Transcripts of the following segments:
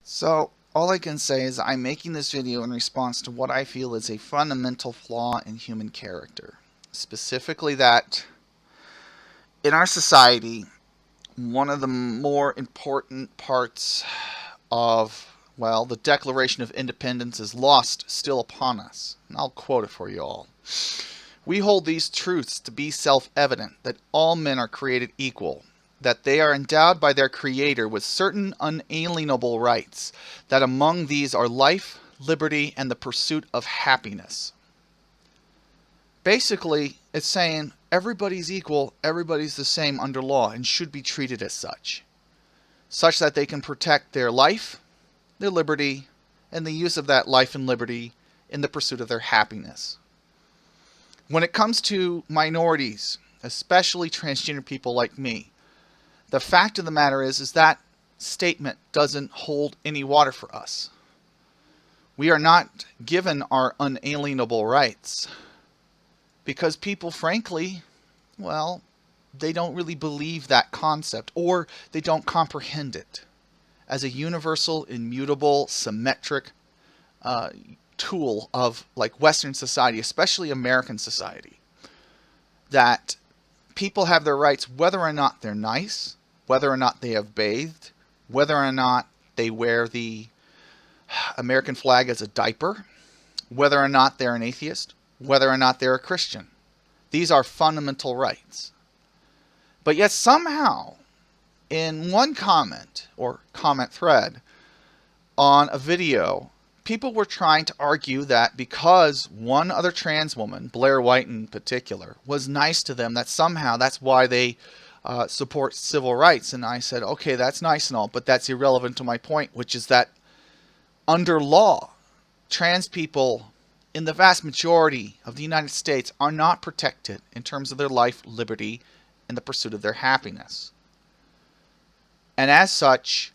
So, all I can say is I'm making this video in response to what I feel is a fundamental flaw in human character. Specifically, that in our society, one of the more important parts of, well, the Declaration of Independence is lost still upon us. And I'll quote it for you all. We hold these truths to be self-evident, that all men are created equal, that they are endowed by their Creator with certain unalienable rights, that among these are life, liberty, and the pursuit of happiness. Basically, it's saying everybody's equal, everybody's the same under law, and should be treated as such that they can protect their life, their liberty, and the use of that life and liberty in the pursuit of their happiness. When it comes to minorities, especially transgender people like me, the fact of the matter is that statement doesn't hold any water for us. We are not given our unalienable rights because people, frankly, well, they don't really believe that concept, or they don't comprehend it as a universal, immutable, symmetric tool of like Western society, especially American society, that people have their rights whether or not they're nice, whether or not they have bathed, whether or not they wear the American flag as a diaper, whether or not they're an atheist, whether or not they're a Christian. These are fundamental rights. But yet somehow, in one comment or comment thread on a video, people were trying to argue that because one other trans woman, Blair White in particular, was nice to them, that somehow that's why they support civil rights. And I said, okay, that's nice and all, but that's irrelevant to my point, which is that under law, trans people in the vast majority of the United States are not protected in terms of their life, liberty, and the pursuit of their happiness. And as such,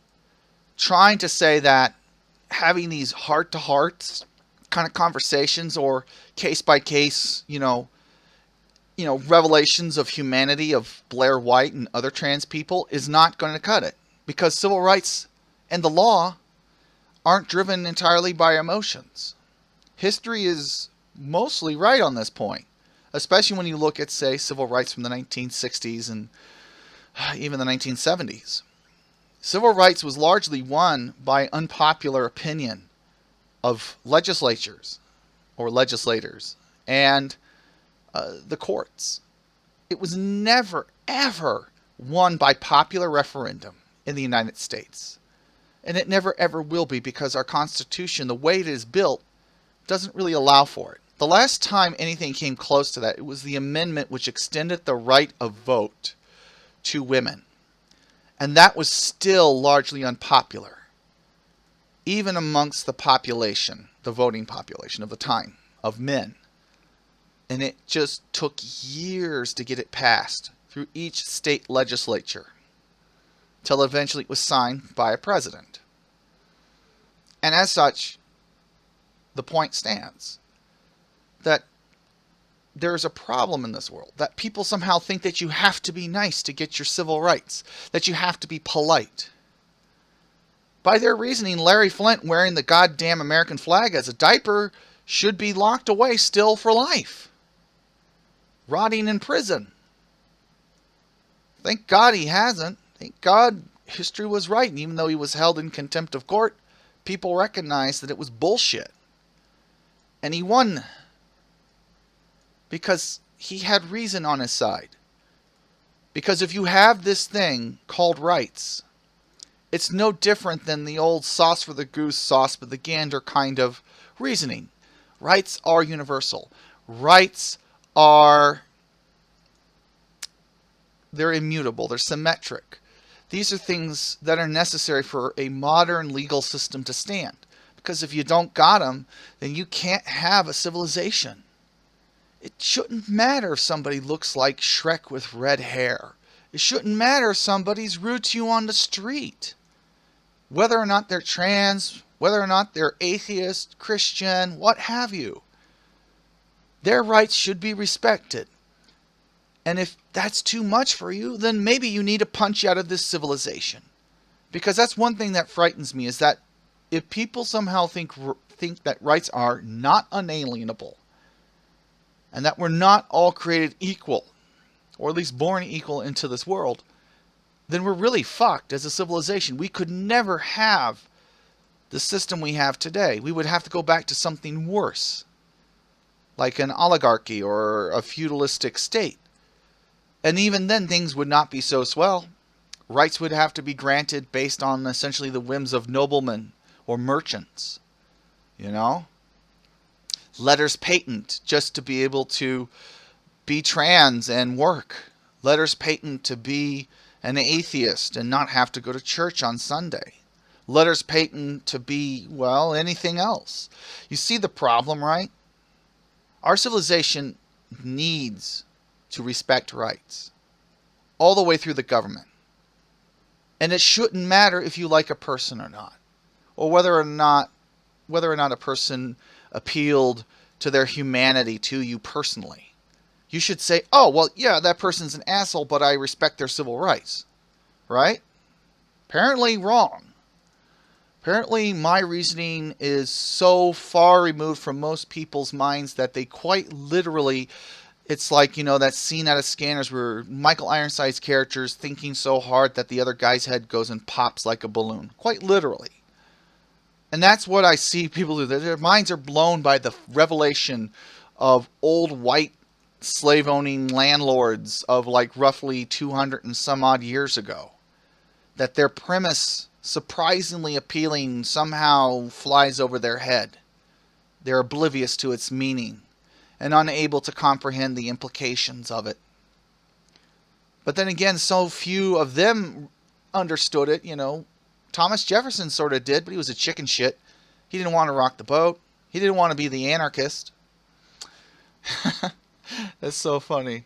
trying to say that having these heart-to-hearts kind of conversations or case-by-case, revelations of humanity of Blair White and other trans people is not going to cut it, because civil rights and the law aren't driven entirely by emotions. History is mostly right on this point, especially when you look at, say, civil rights from the 1960s and even the 1970s. Civil rights was largely won by unpopular opinion of legislatures or legislators and the courts. It was never, ever won by popular referendum in the United States. And it never, ever will be, because our Constitution, the way it is built, doesn't really allow for it. The last time anything came close to that, it was the amendment which extended the right of vote to women. And that was still largely unpopular, even amongst the population, the voting population of the time, of men. And it just took years to get it passed through each state legislature, till eventually it was signed by a president. And as such, the point stands that there's a problem in this world, that people somehow think that you have to be nice to get your civil rights, that you have to be polite. By their reasoning, Larry Flint wearing the goddamn American flag as a diaper should be locked away still for life, rotting in prison. Thank God he hasn't. Thank God history was right, and even though he was held in contempt of court, people recognized that it was bullshit. And he won, because he had reason on his side. Because if you have this thing called rights, it's no different than the old sauce for the goose, sauce for the gander kind of reasoning. Rights are universal. Rights are, they're immutable, they're symmetric. These are things that are necessary for a modern legal system to stand. Because if you don't got them, then you can't have a civilization. It shouldn't matter if somebody looks like Shrek with red hair. It shouldn't matter if somebody's rude to you on the street. Whether or not they're trans, whether or not they're atheist, Christian, what have you. Their rights should be respected. And if that's too much for you, then maybe you need to punch out of this civilization. Because that's one thing that frightens me, is that if people somehow think that rights are not unalienable and that we're not all created equal, or at least born equal into this world, then we're really fucked as a civilization. We could never have the system we have today. We would have to go back to something worse, like an oligarchy or a feudalistic state. And even then, things would not be so swell. Rights would have to be granted based on essentially the whims of noblemen or merchants. You know? Letters patent just to be able to be trans and work. Letters patent to be an atheist and not have to go to church on Sunday. Letters patent to be, well, anything else. You see the problem, right? Our civilization needs to respect rights all the way through the government. And it shouldn't matter if you like a person or not, or whether or not a person appealed to their humanity to you personally. You should say, oh, well, yeah, that person's an asshole, but I respect their civil rights. Right? Apparently wrong. Apparently my reasoning is so far removed from most people's minds that they quite literally, it's like, you know, that scene out of Scanners where Michael Ironside's character is thinking so hard that the other guy's head goes and pops like a balloon. Quite literally. And that's what I see people do. Their minds are blown by the revelation of old white slave-owning landlords of like roughly 200 and some odd years ago. That their premise, surprisingly appealing, somehow flies over their head. They're oblivious to its meaning and unable to comprehend the implications of it. But then again, so few of them understood it, you know. Thomas Jefferson sort of did, but he was a chicken shit. He didn't want to rock the boat. He didn't want to be the anarchist. That's so funny.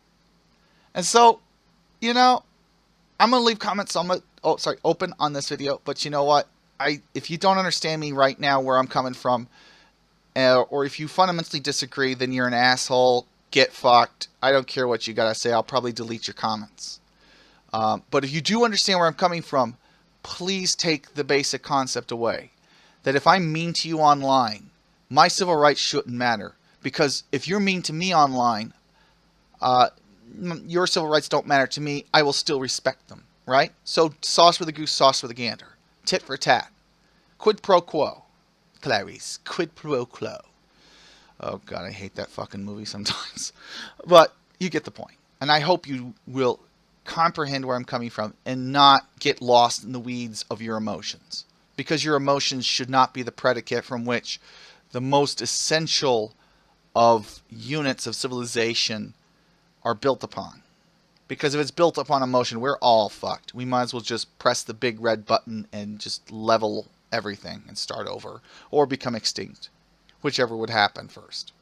And so, you know, I'm going to leave comments open on this video. But you know what? If you don't understand me right now where I'm coming from, or if you fundamentally disagree, then you're an asshole. Get fucked. I don't care what you got to say. I'll probably delete your comments. But if you do understand where I'm coming from, please take the basic concept away. That if I'm mean to you online, my civil rights shouldn't matter. Because if you're mean to me online, your civil rights don't matter to me. I will still respect them, right? So sauce for the goose, sauce for the gander. Tit for tat. Quid pro quo. Clarice. Quid pro quo. Oh, God, I hate that fucking movie sometimes. But you get the point. And I hope you will comprehend where I'm coming from and not get lost in the weeds of your emotions. Because your emotions should not be the predicate from which the most essential of units of civilization are built upon. Because if it's built upon emotion, we're all fucked. We might as well just press the big red button and just level everything and start over. Or become extinct. Whichever would happen first.